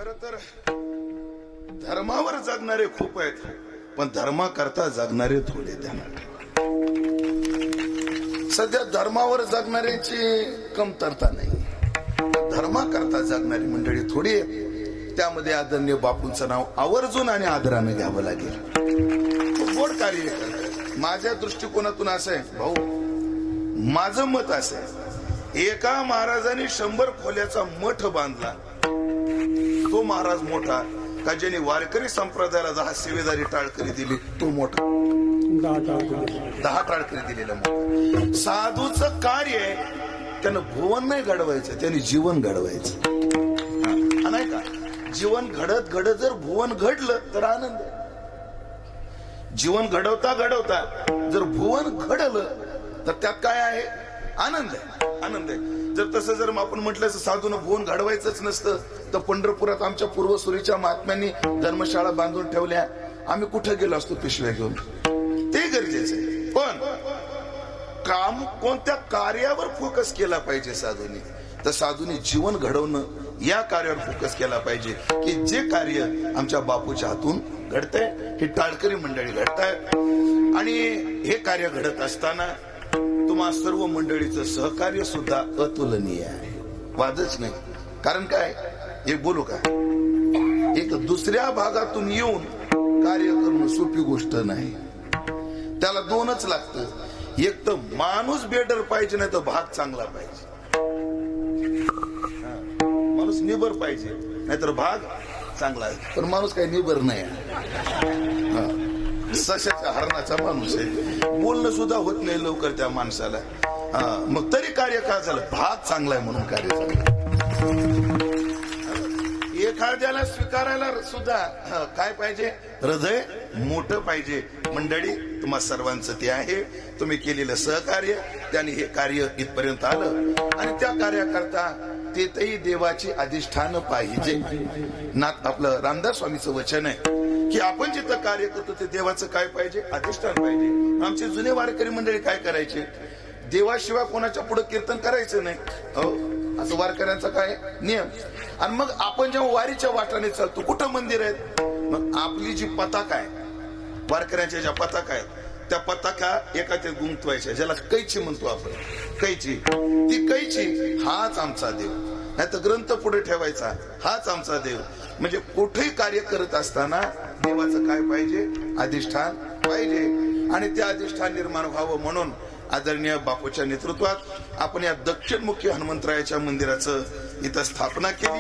खर तर धर्मावर जगणारे खूप आहेत, पण धर्माकरता जगणारे थोडे त्यांना सध्या धर्मावर जगणाऱ्याची कमतरता नाही, धर्माकरता जगणारी मंडळी थोडी आहेत. त्यामध्ये आदरणीय बापूंचं नाव आवर्जून आणि आदराने घ्यावं लागेल. खूप गोड कार्य करतात. माझ्या दृष्टिकोनातून असं आहे भाऊ, माझं मत असं आहे, एका महाराजांनी 100 खोल्याचा मठ बांधला तो महाराज मोठा का ज्याने वारकरी संप्रदायाला 10 सेवेदारी टाळकरी दिली तो मोठा. 10 टाळकरी दिलेला मोठा. साधूचं कार्य त्यानं भुवन नाही घडवायचं, त्याने जीवन घडवायचं. नाही का, जीवन घडत घडत जर भुवन घडलं तर आनंद. जीवन घडवता घडवता जर भुवन घडलं तर त्यात काय आहे? आनंद आहे, आनंद आहे. जर तसं जर आपण म्हटलं साधून भुवन घडवायचंच नसतं तर पंढरपुरात आमच्या पूर्वसुरीच्या महात्म्यांनी धर्मशाळा बांधून ठेवल्या, आम्ही कुठे गेलो असतो पिशव्या घेऊन. ते गरजेचं आहे, पण काम कोणत्या कार्यावर फोकस केला पाहिजे साधूंनी, तर साधूंनी जीवन घडवणं या कार्यावर फोकस केला पाहिजे की जे कार्य आमच्या बापूच्या हातून घडतंय, ही टाळकरी मंडळी घडतायत. आणि हे कार्य घडत असताना तुम्हा सर्व मंडळीचं सहकार्य सुद्धा अतुलनीय आहे, वादच नाही. कारण काय, एक बोलू का, एक दुसऱ्या भागातून येऊन कार्य करणं सोपी गोष्ट नाही. त्याला 2च लागतं, एक तर माणूस बेडर पाहिजे, नाही तर भाग चांगला पाहिजे. माणूस निबर पाहिजे, नाहीतर भाग चांगला आहे. पण माणूस काही निबर नाही, सशाच्या हरणाचा माणूस आहे. बोलणं सुद्धा होत नाही लवकर त्या माणसाला. मग तरी कार्य काय झालं, भाग चांगला आहे म्हणून कार्य झालं. एखाद्याला स्वीकारायला सुद्धा काय पाहिजे, हृदय मोठं पाहिजे. मंडळी तुम्हा सर्वांचं ते आहे, तुम्ही केलेलं सहकार्य त्याने हे कार्य इथपर्यंत आलं. आणि त्या कार्याकरता तेथही देवाची अधिष्ठान पाहिजे. नाथ आपलं रामदास स्वामीचं वचन आहे की आपण जिथं कार्य करतो ते देवाचं काय पाहिजे, अधिष्ठान पाहिजे. आमचे जुने वारकरी मंडळी काय करायचे, देवाशिवाय कोणाच्या पुढे कीर्तन करायचं नाही, हो असं वारकऱ्यांचा काय नियम. आणि मग आपण जेव्हा वारीच्या वाटाने चालतो, कुठं मंदिर आहेत, मग आपली जी पताका आहे, वारकऱ्यांच्या ज्या पताका आहेत त्या पताका एका ते गुंतवायच्या, ज्याला कैची म्हणतो आपण, कैची. ती कैची हाच आमचा देव, नाही तर ग्रंथ पुढे ठेवायचा हाच आमचा देव. म्हणजे कुठेही कार्य करत असताना देवाचं काय पाहिजे, अधिष्ठान पाहिजे. आणि ते अधिष्ठान निर्माण व्हावं म्हणून आदरणीय बापूच्या नेतृत्वात आपण या दक्षिणमुखी हनुमंतरायाच्या मंदिराचं इथं स्थापना केली.